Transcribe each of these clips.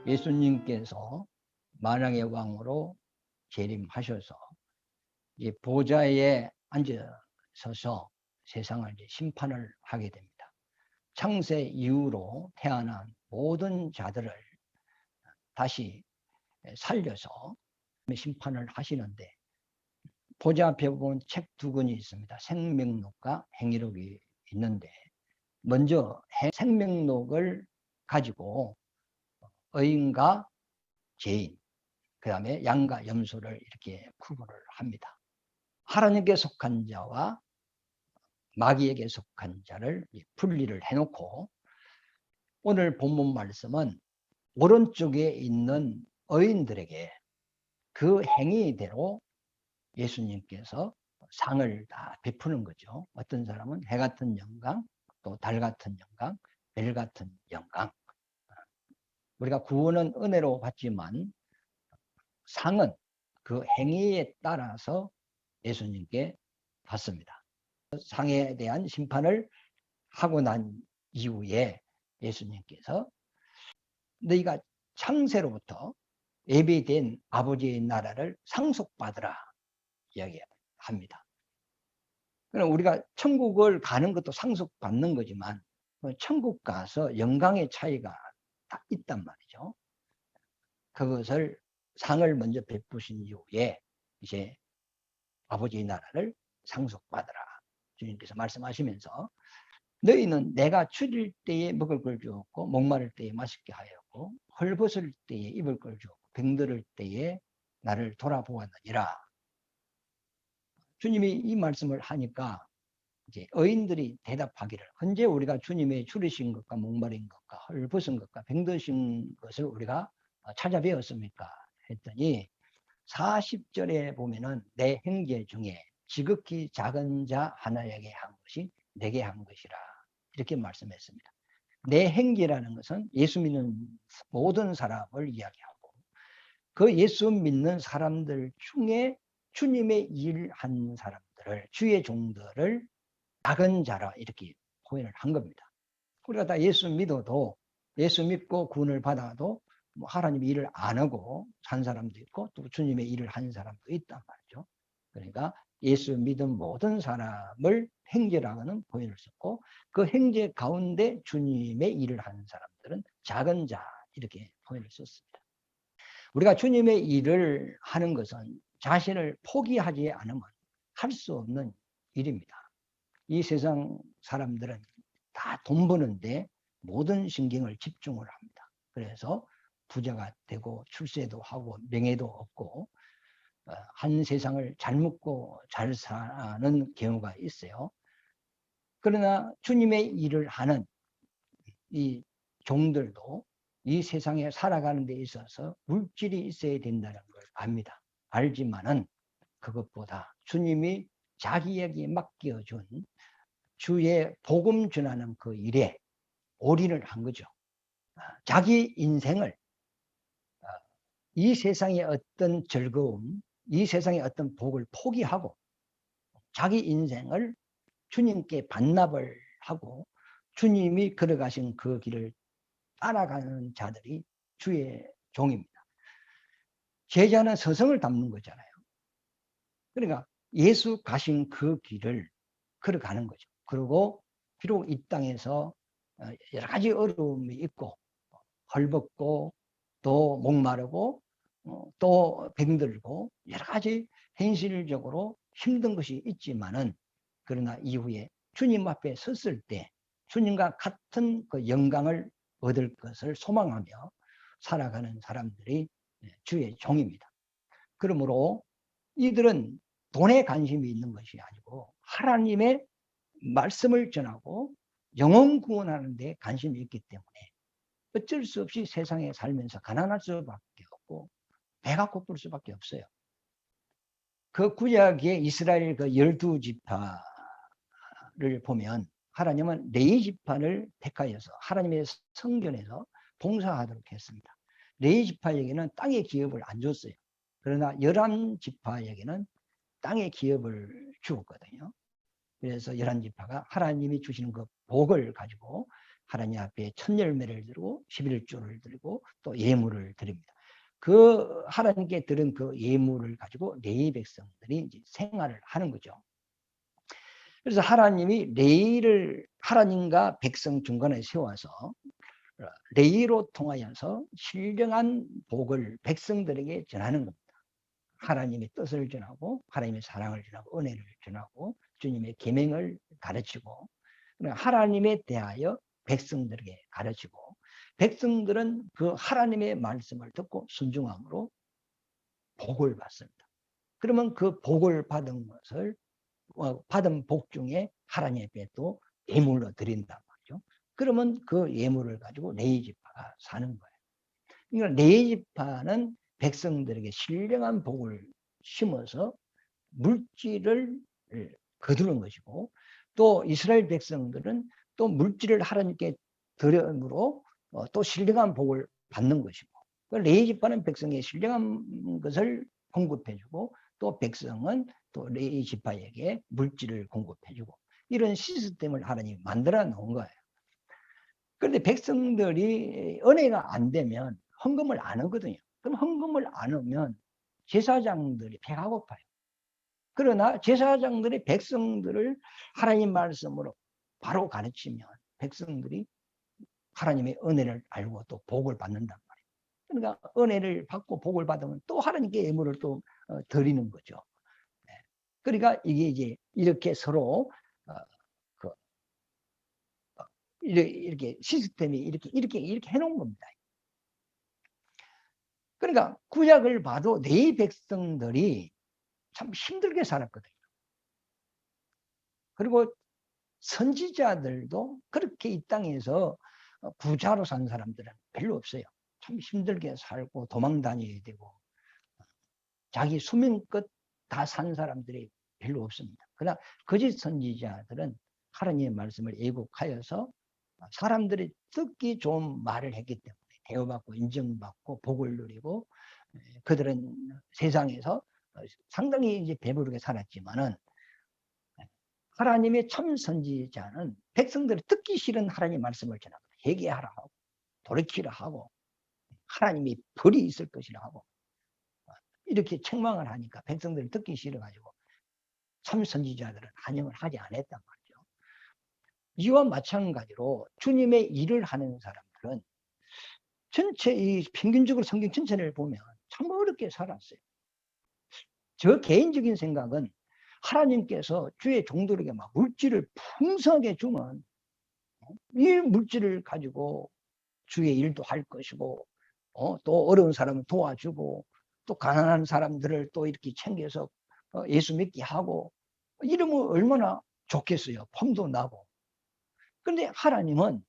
예수님께서 만왕의 왕으로 재림하셔서 이 보좌에 앉으셔서 세상을 이제 심판을 하게 됩니다. 창세 이후로 태어난 모든 자들을 다시 살려서 심판을 하시는데, 보좌 앞에 보면 책 두 권이 있습니다. 생명록과 행위록이 있는데, 먼저 생명록을 가지고 의인과 죄인, 그 다음에 양과 염소를 이렇게 구분을 합니다. 하나님께 속한 자와 마귀에게 속한 자를 분리를 해놓고, 오늘 본문 말씀은 오른쪽에 있는 의인들에게 그 행위대로 예수님께서 상을 다 베푸는 거죠. 어떤 사람은 해 같은 영광, 또 달 같은 영광, 별 같은 영광. 우리가 구원은 은혜로 받지만 상은 그 행위에 따라서 예수님께 받습니다. 상에 대한 심판을 하고 난 이후에 예수님께서 너희가 창세로부터 예비된 아버지의 나라를 상속받으라 이야기합니다. 그럼 우리가 천국을 가는 것도 상속받는 거지만 천국 가서 영광의 차이가 다 있단 말이죠. 그것을 상을 먼저 베푸신 이후에 이제 아버지의 나라를 상속받으라 주님께서 말씀하시면서, 너희는 내가 추릴 때에 먹을 걸 주었고 목마를 때에 마시게 하였고 헐벗을 때에 입을 걸 주었고 병들을 때에 나를 돌아보았느니라. 주님이 이 말씀을 하니까 이제 의인들이 대답하기를, 언제 우리가 주님의 추리신 것과 목마른 것과 헐벗은 것과 병드신 것을 우리가 찾아뵈었습니까? 했더니 40절에 보면은 내 형제 중에 지극히 작은 자 하나에게 한 것이 내게 한 것이라 이렇게 말씀했습니다. 내 형제라는 것은 예수 믿는 모든 사람을 이야기하고, 그 예수 믿는 사람들 중에 주님의 일한 사람들을, 주의 종들을 작은 자라 이렇게 표현을 한 겁니다. 우리가 다 예수 믿어도, 예수 믿고 구원을 받아도 뭐 하나님의 일을 안 하고 산 사람도 있고 또 주님의 일을 한 사람도 있단 말이죠. 그러니까 예수 믿은 모든 사람을 형제라고는 표현을 썼고, 그 형제 가운데 주님의 일을 하는 사람들은 작은 자 이렇게 표현을 썼습니다. 우리가 주님의 일을 하는 것은 자신을 포기하지 않으면 할 수 없는 일입니다. 이 세상 사람들은 다 돈 버는데 모든 신경을 집중을 합니다. 그래서 부자가 되고 출세도 하고 명예도 얻고 한 세상을 잘 먹고 잘 사는 경우가 있어요. 그러나 주님의 일을 하는 이 종들도 이 세상에 살아가는 데 있어서 물질이 있어야 된다는 걸 압니다. 알지만은 그것보다 주님이 자기에게 맡겨준 주의 복음 전하는 그 일에 올인을 한 거죠. 자기 인생을 이 세상의 어떤 즐거움, 이 세상의 어떤 복을 포기하고 자기 인생을 주님께 반납을 하고 주님이 걸어가신 그 길을 따라가는 자들이 주의 종입니다. 제자는 서성을 담는 거잖아요. 그러니까 예수 가신 그 길을 걸어가는 거죠. 그리고 비록 이 땅에서 여러 가지 어려움이 있고 헐벗고 또 목마르고 또 병들고 여러 가지 현실적으로 힘든 것이 있지만은, 그러나 이후에 주님 앞에 섰을 때 주님과 같은 그 영광을 얻을 것을 소망하며 살아가는 사람들이 주의 종입니다. 그러므로 이들은 돈에 관심이 있는 것이 아니고 하나님의 말씀을 전하고 영혼 구원하는 데 관심이 있기 때문에 어쩔 수 없이 세상에 살면서 가난할 수밖에 없고 배가 고플 수밖에 없어요. 그 구약의 이스라엘 그 12지파를 보면 하나님은 레위 지파를 택하여서 하나님의 성전에서 봉사하도록 했습니다. 레위 지파에게는 땅의 기업을 안 줬어요. 그러나 11지파에게는 땅의 기업을 주었거든요. 그래서 11지파가 하나님이 주시는 그 복을 가지고 하나님 앞에 첫 열매를 드리고 11조를 드리고 또 예물을 드립니다. 그 하나님께 드린 그 예물을 가지고 레위 백성들이 이제 생활을 하는 거죠. 그래서 하나님이 레위를 하나님과 백성 중간에 세워서 레위로 통하여서 신령한 복을 백성들에게 전하는 겁니다. 하나님의 뜻을 전하고 하나님의 사랑을 전하고 은혜를 전하고 주님의 계명을 가르치고 하나님에 대하여 백성들에게 가르치고 백성들은 그 하나님의 말씀을 듣고 순종함으로 복을 받습니다. 그러면 그 복을 받은 것을 받은 복 중에 하나님 앞에 또 예물로 드린단 말이죠. 그러면 그 예물을 가지고 레위 지파가 사는 거예요. 그러니까 레위 지파는 백성들에게 신령한 복을 심어서 물질을 거두는 것이고 또 이스라엘 백성들은 또 물질을 하나님께 드림으로 또 신령한 복을 받는 것이고 레위 지파는 백성의 신령한 것을 공급해주고 또 백성은 또 레위 지파에게 물질을 공급해주고 이런 시스템을 하나님이 만들어 놓은 거예요. 그런데 백성들이 은혜가 안 되면 헌금을 안 하거든요. 그럼 헌금을 안 하면 제사장들이 배가 고파요. 그러나 제사장들이 백성들을 하나님 말씀으로 바로 가르치면 백성들이 하나님의 은혜를 알고 또 복을 받는단 말이에요. 그러니까 은혜를 받고 복을 받으면 또 하나님께 예물을 또 드리는 거죠. 그러니까 이게 이제 이렇게 서로 이렇게 시스템이 이렇게 해놓은 겁니다. 그러니까 구약을 봐도 네 백성들이 참 힘들게 살았거든요. 그리고 선지자들도 그렇게 이 땅에서 부자로 산 사람들은 별로 없어요. 참 힘들게 살고 도망 다녀야 되고 자기 수명껏 다 산 사람들이 별로 없습니다. 그러나 거짓 선지자들은 하나님의 말씀을 애국하여서 사람들이 듣기 좋은 말을 했기 때문에 대우받고 인정받고 복을 누리고 그들은 세상에서 상당히 이제 배부르게 살았지만은 하나님의 참 선지자는 백성들이 듣기 싫은 하나님 말씀을 전하고 회개하라 하고 돌이키라 하고 하나님이 벌이 있을 것이라 하고 이렇게 책망을 하니까 백성들이 듣기 싫어가지고 참 선지자들은 환영을 하지 않았단 말이죠. 이와 마찬가지로 주님의 일을 하는 사람들은 전체 이 평균적으로 성경 전체를 보면 참 어렵게 살았어요. 저 개인적인 생각은 하나님께서 주의 종들에게 막 물질을 풍성하게 주면 이 물질을 가지고 주의 일도 할 것이고 또 어려운 사람을 도와주고 또 가난한 사람들을 또 이렇게 챙겨서 예수 믿게 하고 이러면 얼마나 좋겠어요. 폼도 나고. 그런데 하나님은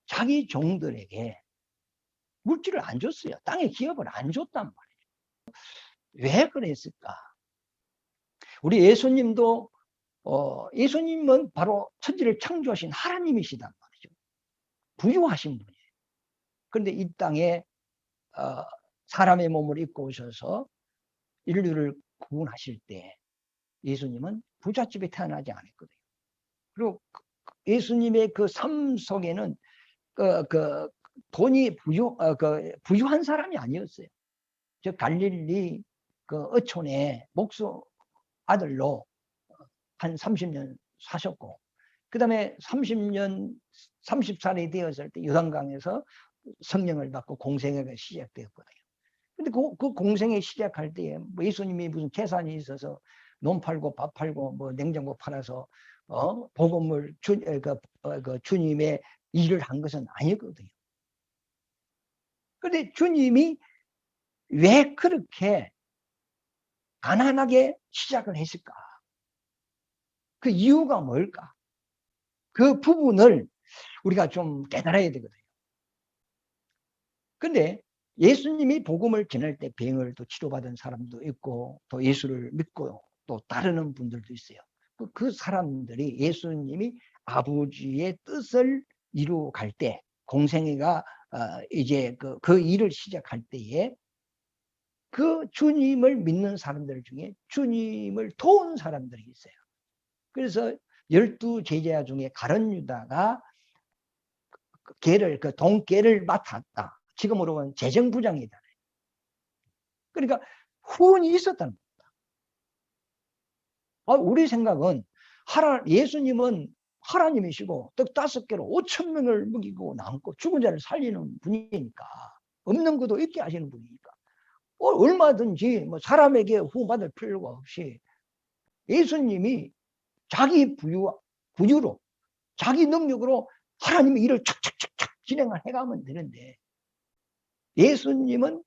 자기 종들에게 물질을 안 줬어요. 땅의 기업을 안 줬단 말이에요. 왜 그랬을까? 우리 예수님도 예수님은 바로 천지를 창조하신 하나님이시단 말이죠. 부유하신 분이에요. 그런데 이 땅에 사람의 몸을 입고 오셔서 인류를 구원하실 때 예수님은 부잣집에 태어나지 않았거든요. 그리고 예수님의 그 삶 속에는 돈이 부유한 사람이 아니었어요. 저 갈릴리 그 어촌의 목수 아들로 한 30년 사셨고, 그 다음에 30살이 되었을 때 요단강에서 성령을 받고 공생애가 시작되었거든요. 근데 그 공생애 시작할 때에 뭐 예수님이 무슨 재산이 있어서 논 팔고 밥 팔고 뭐 냉장고 팔아서 복음을 주님의 일을 한 것은 아니거든요. 그런데 주님이 왜 그렇게 가난하게 시작을 했을까? 그 이유가 뭘까? 그 부분을 우리가 좀 깨달아야 되거든요. 근데 예수님이 복음을 전할 때 병을 또 치료받은 사람도 있고 또 예수를 믿고 또 따르는 분들도 있어요. 그 사람들이 예수님이 아버지의 뜻을 이루어갈 때 공생애가 이제 그 일을 시작할 때에 그 주님을 믿는 사람들 중에 주님을 도운 사람들이 있어요. 그래서 12 제자 중에 가룟 유다가 그 계를, 그 동계를 맡았다. 지금으로 보면 재정부장이다. 그러니까 후원이 있었다는 겁니다. 우리 생각은 예수님은 하나님이시고 떡 5개로 5,000명을 먹이고 남고 죽은 자를 살리는 분이니까, 없는 것도 있게 하시는 분이니까 얼마든지 뭐 사람에게 후원받을 필요가 없이 예수님이 자기 부유로 자기 능력으로 하나님의 일을 착착착착 진행을 해가면 되는데, 예수님은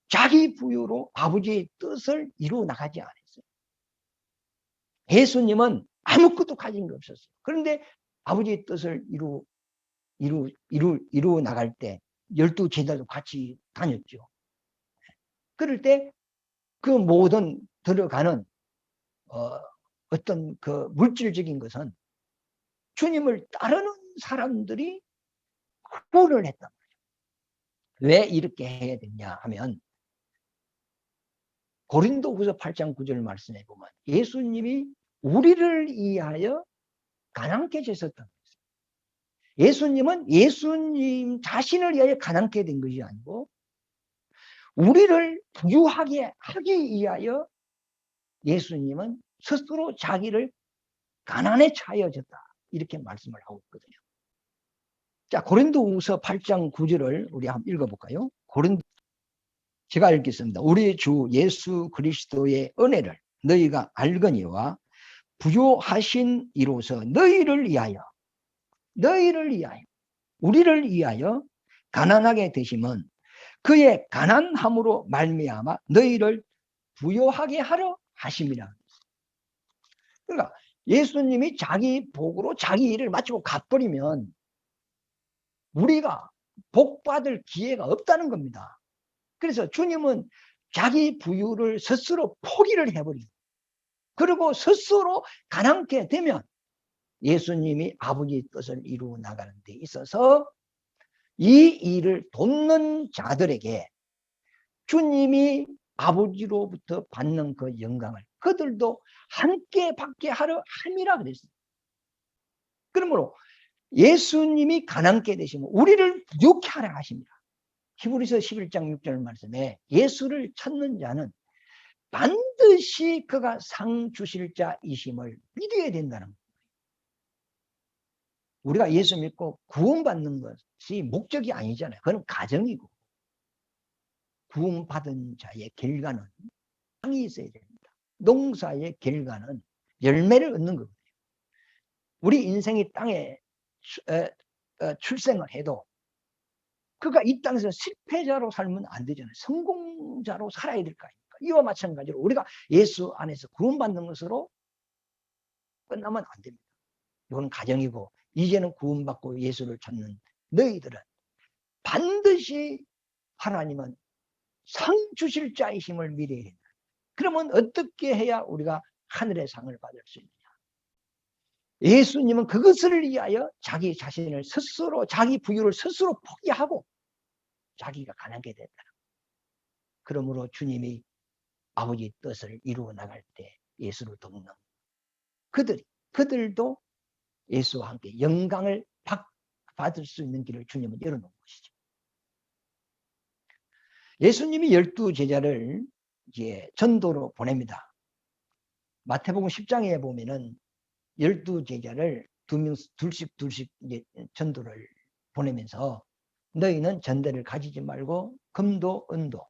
자기 부유로 아버지의 뜻을 이루어 나가지 않았어요. 예수님은 아무것도 가진 게 없었어요. 그런데 아버지의 뜻을 이루어 나갈 때 12제자도 같이 다녔죠. 그럴 때 그 모든 들어가는 어떤 그 물질적인 것은 주님을 따르는 사람들이 후원을 했단 말이에요. 왜 이렇게 해야 되냐 하면, 고린도후서 8장 9절 말씀해 보면 예수님이 우리를 위하여 가난케 되셨다는 거예요. 예수님은 예수님 자신을 위하여 가난케 된 것이 아니고 우리를 부유하게 하기 위하여 예수님은 스스로 자기를 가난에 처하여졌다, 이렇게 말씀을 하고 있거든요. 자, 고린도후서 8장 9절을 우리 한번 읽어볼까요? 제가 읽겠습니다. 우리 주 예수 그리스도의 은혜를 너희가 알거니와 부요하신 이로서 너희를 위하여 우리를 위하여 가난하게 되심은 그의 가난함으로 말미암아 너희를 부요하게 하려 하심이라. 그러니까 예수님이 자기 복으로 자기 일을 마치고 가버리면 우리가 복 받을 기회가 없다는 겁니다. 그래서 주님은 자기 부유를 스스로 포기를 해버리고, 그리고 스스로 가난케 되면 예수님이 아버지의 뜻을 이루어 나가는 데 있어서 이 일을 돕는 자들에게 주님이 아버지로부터 받는 그 영광을 그들도 함께 받게 하려 함이라 그랬어요. 그러므로 예수님이 가난케 되시면 우리를 부욕케 하려 하십니다. 히브리서 11장 6절 말씀에 예수를 찾는 자는 반드시 그가 상 주실 자이심을 믿어야 된다는 거예요. 우리가 예수 믿고 구원받는 것이 목적이 아니잖아요. 그건 가정이고, 구원받은 자의 결과는 상이 있어야 됩니다. 농사의 결과는 열매를 얻는 거거든요. 우리 인생이 땅에 출생을 해도 그가 이 땅에서 실패자로 살면 안 되잖아요. 성공자로 살아야 될 거 아닙니까? 이와 마찬가지로 우리가 예수 안에서 구원받는 것으로 끝나면 안 됩니다. 이건 가정이고, 이제는 구원받고 예수를 찾는 너희들은 반드시 하나님은 상 주실 자이심을 믿어야 된다. 그러면 어떻게 해야 우리가 하늘의 상을 받을 수 있느냐? 예수님은 그것을 위하여 자기 자신을 스스로, 자기 부유를 스스로 포기하고 자기가 가난하게 됐다. 그러므로 주님이 아버지의 뜻을 이루어 나갈 때 예수를 돕는 그들도 예수와 함께 영광을 받을 수 있는 길을 주님은 열어놓은 것이죠. 예수님이 12제자를 이제 전도로 보냅니다. 마태복음 10장에 보면은 12제자를 둘씩 이제 전도를 보내면서 너희는 전대를 가지지 말고 금도 은도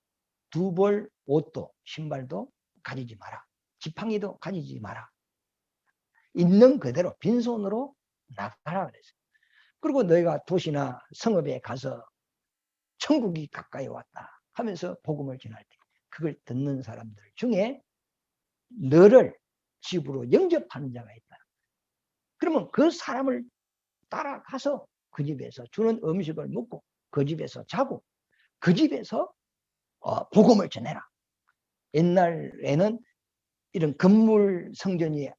두벌 옷도 신발도 가지지 마라. 지팡이도 가지지 마라. 있는 그대로 빈손으로 나가라 그랬어요. 그리고 너희가 도시나 성읍에 가서 천국이 가까이 왔다 하면서 복음을 전할 때 그걸 듣는 사람들 중에 너를 집으로 영접하는 자가 있다. 그러면 그 사람을 따라가서 그 집에서 주는 음식을 먹고 그 집에서 자고 그 집에서 복음을 전해라. 옛날에는 이런 건물 성전이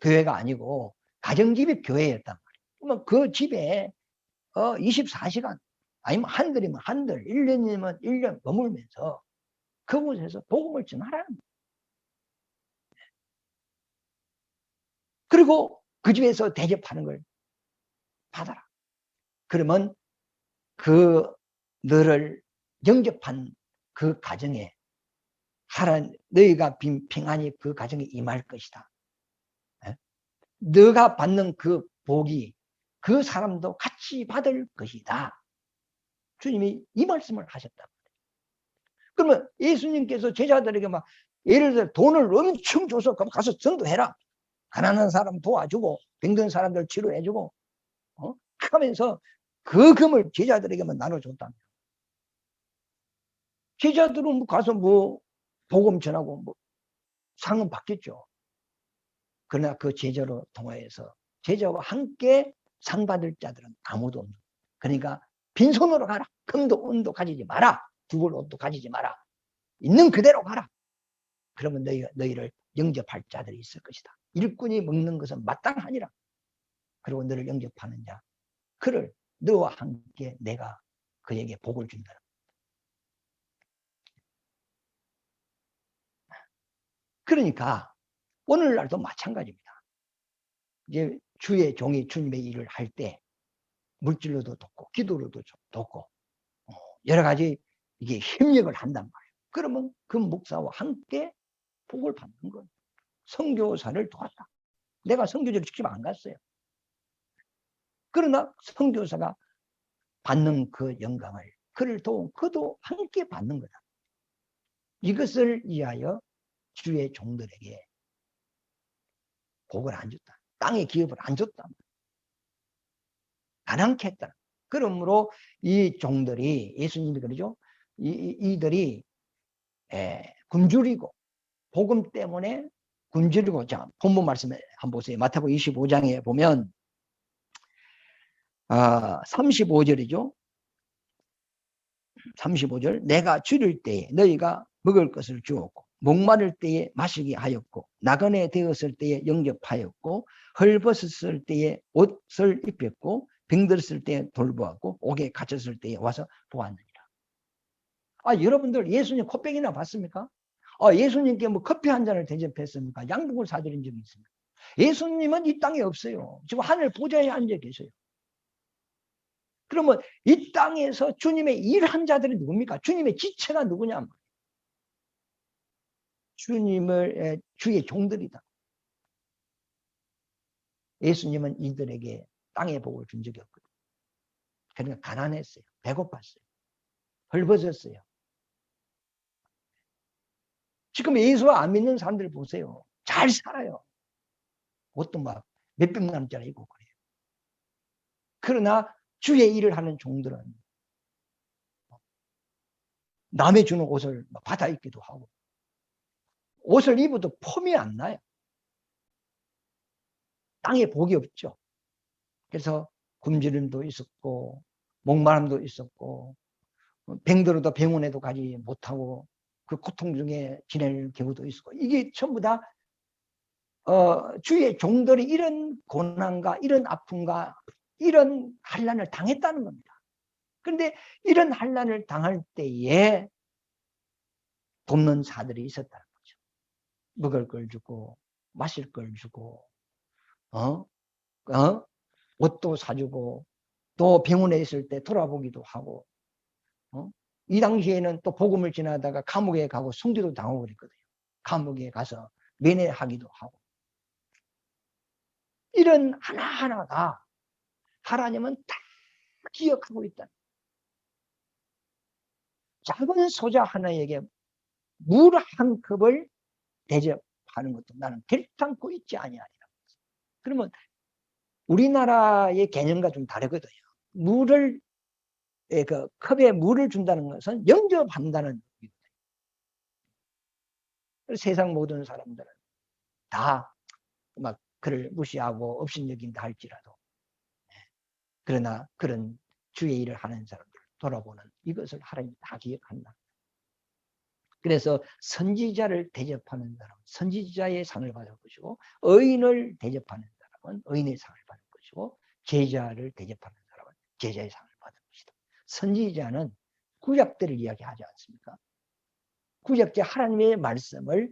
교회가 아니고 가정집이 교회였단 말이에요. 그러면 그 집에 24시간 아니면 한들이면 한들 1년이면 1년 머물면서 그곳에서 복음을 전하라는 거예요. 그리고 그 집에서 대접하는 걸 받아라. 그러면 그 너를 영접한 그 가정에 너희가 평안히 그 가정에 임할 것이다. 너가 받는 그 복이 그 사람도 같이 받을 것이다. 주님이 이 말씀을 하셨다. 그러면 예수님께서 제자들에게 막 예를 들어 돈을 엄청 줘서 가서 전도해라. 가난한 사람 도와주고 병든 사람들 치료해주고 하면서 그 금을 제자들에게만 나눠줬다며. 제자들은 가서 복음 전하고 상은 받겠죠. 그러나 그 제자로 통하여서 제자와 함께 상 받을 자들은 아무도 없는. 그러니까 빈손으로 가라. 금도 은도 가지지 마라. 두벌 옷도 가지지 마라. 있는 그대로 가라. 그러면 너희를 영접할 자들이 있을 것이다. 일꾼이 먹는 것은 마땅하니라. 그리고 너를 영접하는 자, 그를 너와 함께 내가 그에게 복을 준다. 그러니까 오늘날도 마찬가지입니다. 이제 주의 종이 주님의 일을 할 때 물질로도 돕고 기도로도 돕고 여러 가지 이게 협력을 한단 말이에요. 그러면 그 목사와 함께 복을 받는 거예요. 선교사를 도왔다. 내가 선교지를 직접 안 갔어요. 그러나 선교사가 받는 그 영광을 그를 도운 그도 함께 받는 거다. 이것을 위하여 주의 종들에게 복을 안 줬다. 땅의 기업을 안 줬다. 가난케 했다. 그러므로 이 종들이 예수님이 그러죠. 이들이 굶주리고 복음 때문에 굶주리고. 자, 본문 말씀에 한번 보세요. 마태복음 25장에 보면 35절이죠. 35절 내가 줄일 때에 너희가 먹을 것을 주었고 목마를 때에 마시게 하였고 나그네 되었을 때에 영접하였고 헐벗었을 때에 옷을 입혔고 병들었을 때에 돌보았고 옥에 갇혔을 때에 와서 보았느니라. 여러분들 예수님 코빼기나 봤습니까? 예수님께 커피 한 잔을 대접했습니까? 양복을 사드린 적이 있습니까? 예수님은 이 땅에 없어요. 지금 하늘 보좌에 앉아 계세요. 그러면 이 땅에서 주님의 일한 자들이 누굽니까? 주님의 지체가 누구냐? 주의 종들이다. 예수님은 이들에게 땅의 복을 준 적이 없거든요. 그러니까 가난했어요. 배고팠어요. 헐벗었어요. 지금 예수와 안 믿는 사람들 보세요. 잘 살아요. 그것도 막 몇백만 원짜리 있고 그래요. 그러나 주의 일을 하는 종들은 남의 주는 옷을 받아 입기도 하고 옷을 입어도 폼이 안 나요. 땅에 복이 없죠. 그래서 굶주림도 있었고 목마름도 있었고 병들어도 병원에도 가지 못하고 그 고통 중에 지낼 경우도 있었고 이게 전부 다 주의 종들이 이런 고난과 이런 아픔과 이런 환난을 당했다는 겁니다. 그런데 이런 환난을 당할 때에 돕는 자들이 있었다는 거죠. 먹을 걸 주고 마실 걸 주고 옷도 사주고 또 병원에 있을 때 돌아보기도 하고 이 당시에는 또 복음을 지나다가 감옥에 가고 순교도 당하고 그랬거든요. 감옥에 가서 면회하기도 하고 이런 하나하나가 하나님은 다 기억하고 있다. 작은 소자 하나에게 물 한 컵을 대접하는 것도 나는 결단코 있지 아니하리라. 그러면 우리나라의 개념과 좀 다르거든요. 그 컵에 물을 준다는 것은 영접한다는 얘기거든요. 세상 모든 사람들은 다 막 그를 무시하고 업신여긴다 할지라도 그러나 그런 주의 일을 하는 사람들 돌아보는 이것을 하나님이 다 기억한다. 그래서 선지자를 대접하는 사람은 선지자의 상을 받을 것이고 의인을 대접하는 사람은 의인의 상을 받을 것이고 제자를 대접하는 사람은 제자의 상을 받을 것이다. 선지자는 구약들을 이야기하지 않습니까? 구약제 하나님의 말씀을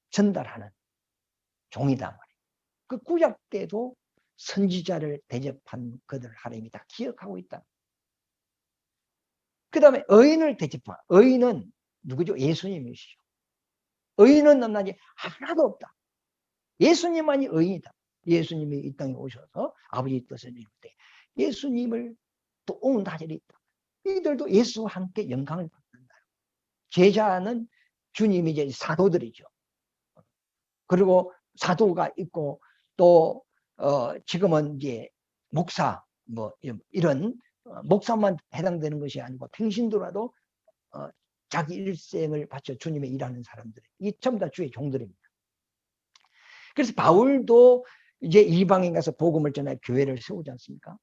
전달하는 종이다 말이에요. 그 구약 때도 선지자를 대접한 그들 하나님이 다 기억하고 있다. 그 다음에 의인을 대접한 의인은 누구죠? 예수님이시죠. 의인은 없나니 하나도 없다. 예수님만이 의인이다. 예수님이 이 땅에 오셔서 아버지 뜻을 이룰 때 예수님을 또 온 다절이 있다. 이들도 예수와 함께 영광을 받는다. 제자는 주님이 이제 사도들이죠. 그리고 사도가 있고 또 지금은 이제 목사 뭐 이런 목사만 해당되는 것이 아니고 평신도라도 자기 일생을 바쳐 주님의 일하는 사람들, 이 전부 다 주의 종들입니다. 그래서 바울도 이제 이방인 가서 복음을 전해 교회를 세우지 않습니까?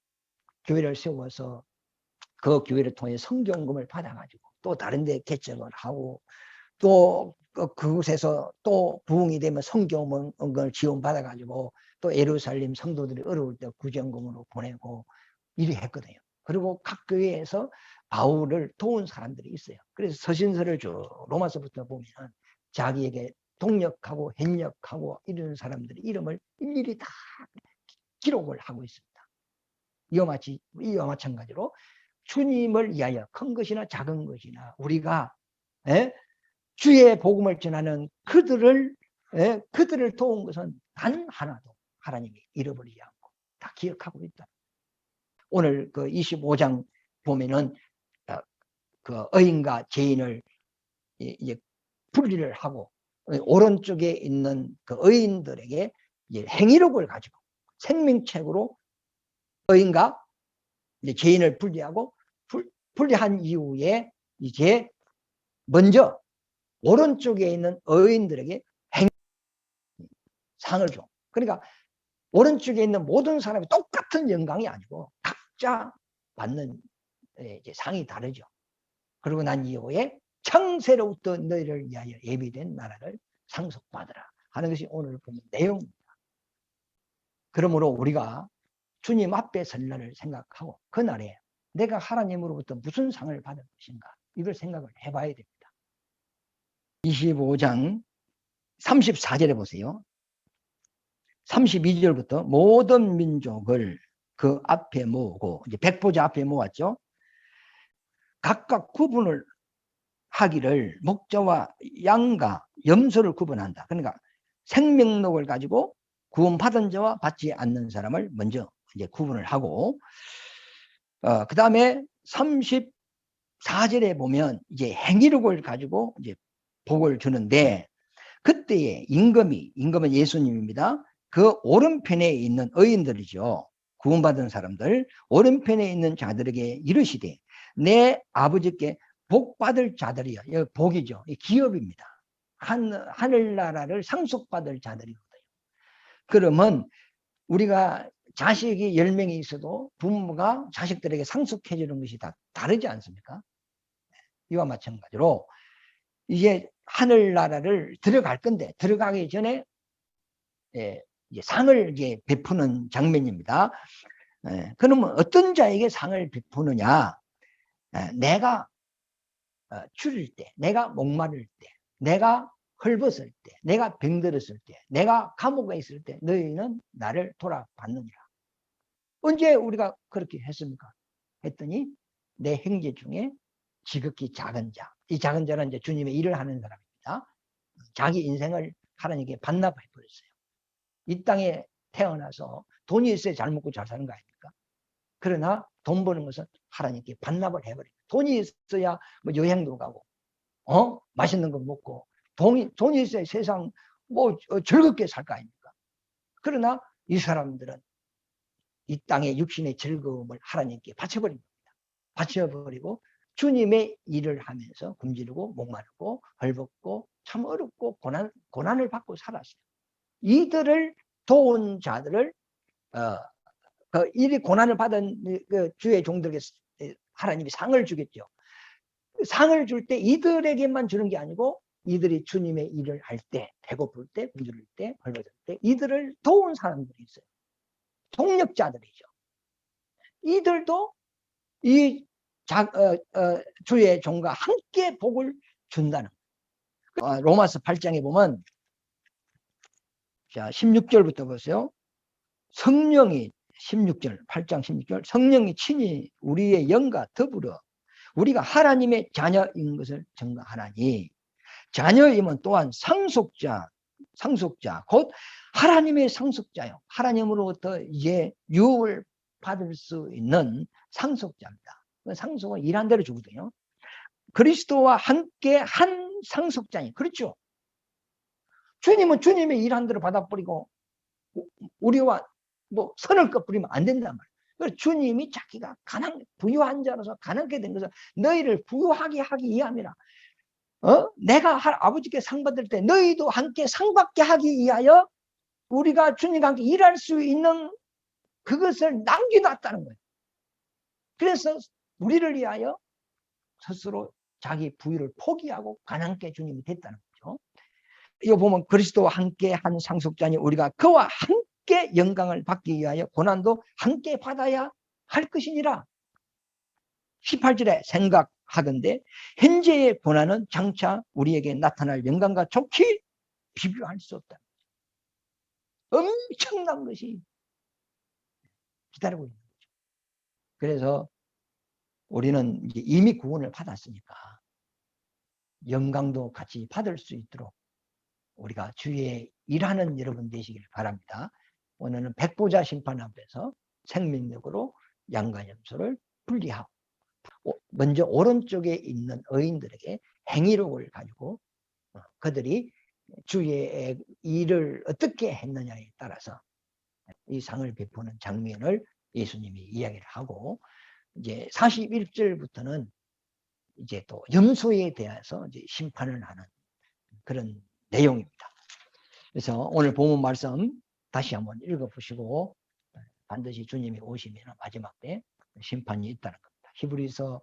교회를 세워서 그 교회를 통해 성경금을 받아가지고 또 다른 데 개척을 하고 또 그곳에서 또 부흥이 되면 성경을 지원받아가지고 또 예루살렘 성도들이 어려울 때 구정금으로 보내고 이리 했거든요. 그리고 각 교회에서 바울을 도운 사람들이 있어요. 그래서 서신서를 쭉 로마서부터 보면 자기에게 동력하고 협력하고 이런 사람들의 이름을 일일이 다 기록을 하고 있습니다. 이와 마찬가지로 주님을 위하여 큰 것이나 작은 것이나 우리가 주의 복음을 전하는 그들을 도운 것은 단 하나도 하나님이 잃어버리지 않고 다 기억하고 있다. 오늘 그 25장 보면은 그 의인과 죄인을 이제 분리를 하고 오른쪽에 있는 그 의인들에게 이제 행위록을 가지고 생명책으로 의인과 이제 죄인을 분리하고 분리한 이후에 이제 먼저 오른쪽에 있는 의인들에게 상을 줘. 그러니까 오른쪽에 있는 모든 사람이 똑같은 영광이 아니고 각자 받는 이제 상이 다르죠. 그리고 난 이후에 창세로부터 너희를 위하여 예비된 나라를 상속받으라 하는 것이 오늘 보는 내용입니다. 그러므로 우리가 주님 앞에 설 날을 생각하고 그날에 내가 하나님으로부터 무슨 상을 받을 것인가 이걸 생각을 해봐야 됩니다. 25장 34절에 보세요. 32절부터 모든 민족을 그 앞에 모으고 이제 백보자 앞에 모았죠. 각각 구분을 하기를 목자와 양과 염소를 구분한다. 그러니까 생명록을 가지고 구원받은 자와 받지 않는 사람을 먼저 이제 구분을 하고 그 다음에 34절에 보면 이제 행위록을 가지고 이제 복을 주는데 그때에 임금은 예수님입니다. 그 오른편에 있는 의인들이죠. 구원받은 사람들 오른편에 있는 자들에게 이르시되 내 아버지께 복받을 자들이요. 여기 복이죠. 기업입니다. 하늘나라를 상속받을 자들이거든요. 그러면 우리가 자식이 10명이 있어도 부모가 자식들에게 상속해 주는 것이 다 다르지 않습니까? 이와 마찬가지로 이제 하늘나라를 들어갈 건데 들어가기 전에 이제 상을 이제 베푸는 장면입니다. 그러면 어떤 자에게 상을 베푸느냐? 내가 줄일 때, 내가 목마를 때, 내가 헐벗을 때, 내가 병들었을 때, 내가 감옥에 있을 때 너희는 나를 돌아봤느니라. 언제 우리가 그렇게 했습니까? 했더니 내 형제 중에 지극히 작은 자, 이 작은 자는 이제 주님의 일을 하는 사람입니다. 자기 인생을 하나님께 반납해 버렸어요. 이 땅에 태어나서 돈이 있어야 잘 먹고 잘 사는 거 아닙니까? 그러나 돈 버는 것은 하나님께 반납을 해버려요. 돈이 있어야 뭐 여행도 가고, 맛있는 거 먹고, 돈이 있어야 세상 뭐 즐겁게 살 거 아닙니까? 그러나 이 사람들은 이 땅의 육신의 즐거움을 하나님께 바쳐버립니다. 바쳐버리고 주님의 일을 하면서 굶주리고 목마르고 헐벗고 참 어렵고 고난을 받고 살았어요. 이들을 도운 자들을 그 이리 고난을 받은 그 주의 종들에게 하나님이 상을 주겠죠. 상을 줄 때 이들에게만 주는 게 아니고 이들이 주님의 일을 할 때, 배고플 때, 굶주릴 때, 헐벗을 때 이들을 도운 사람들이 있어요. 동력자들이죠. 이들도 이 주의 종과 함께 복을 준다는 거예요. 로마서 8장에 보면 자 16절부터 보세요. 성령이 16절, 8장 16절, 성령이 친히 우리의 영과 더불어 우리가 하나님의 자녀인 것을 증거하나니, 자녀임은 또한 상속자, 곧 하나님의 상속자요. 하나님으로부터 이제 유업을 받을 수 있는 상속자입니다. 상속은 일한 대로 주거든요. 그리스도와 함께 한 상속자니, 그렇죠? 주님은 주님의 일한 대로 받아버리고 우리와 뭐 선을 꺼버리면 안 된단 말이에요. 그래서 주님이 자기가 부유한 자로서 가난하게 된 것을 너희를 부유하게 하기 위함이라. 내가 아버지께 상 받을 때 너희도 함께 상 받게 하기 위하여 우리가 주님과 함께 일할 수 있는 그것을 남겨놨다는 거예요. 그래서 우리를 위하여 스스로 자기 부유를 포기하고 가난하게 주님이 됐다는 거죠. 이거 보면 그리스도와 함께 한 상속자니 우리가 그와 함께 영광을 받기 위하여 고난도 함께 받아야 할 것이니라. 18절에 생각하건대 현재의 고난은 장차 우리에게 나타날 영광과 좋게 비교할 수 없다. 엄청난 것이 기다리고 있는 거죠. 그래서 우리는 이제 이미 구원을 받았으니까 영광도 같이 받을 수 있도록 우리가 주의 일하는 여러분 되시길 바랍니다. 오늘은 백보자 심판 앞에서 생명력으로 양과 염소를 분리하고, 먼저 오른쪽에 있는 의인들에게 행위록을 가지고 그들이 주의 일을 어떻게 했느냐에 따라서 이 상을 베푸는 장면을 예수님이 이야기를 하고, 이제 41절부터는 이제 또 염소에 대해서 이제 심판을 하는 그런 내용입니다. 그래서 오늘 본문 말씀 다시 한번 읽어보시고, 반드시 주님이 오시면 마지막 때 심판이 있다는 겁니다. 히브리서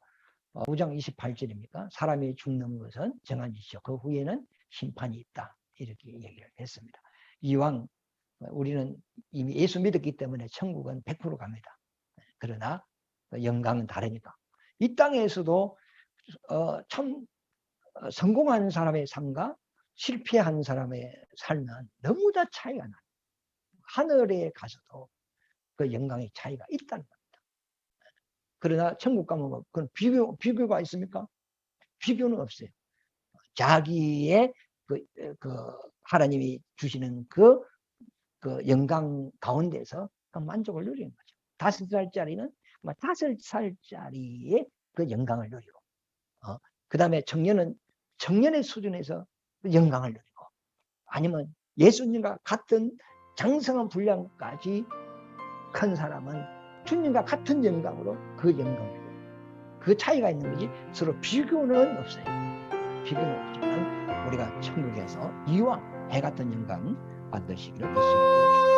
5장 28절입니까? 사람이 죽는 것은 정한 짓이요, 그 후에는 심판이 있다, 이렇게 얘기를 했습니다. 이왕 우리는 이미 예수 믿었기 때문에 천국은 100% 갑니다. 그러나 영광은 다르니까 이 땅에서도 참 성공한 사람의 삶과 실패한 사람의 삶은 너무 다 차이가 나요. 하늘에 가서도 그 영광의 차이가 있다는 겁니다. 그러나 천국 가면 그건 비교가 있습니까? 비교는 없어요. 자기의 그 하나님이 주시는 그 영광 가운데서 그 만족을 누리는 거죠. 5살짜리는 5살짜리의 그 영광을 누리고, 그 다음에 청년은 청년의 수준에서 영광을 누리고, 아니면 예수님과 같은 장성한 분량까지 큰 사람은 주님과 같은 영광으로 그 영광을 누리고, 그 차이가 있는 거지 서로 비교는 없어요. 비교는 없지만 우리가 천국에서 이왕 해 같은 영광 받으시기를 예수님으로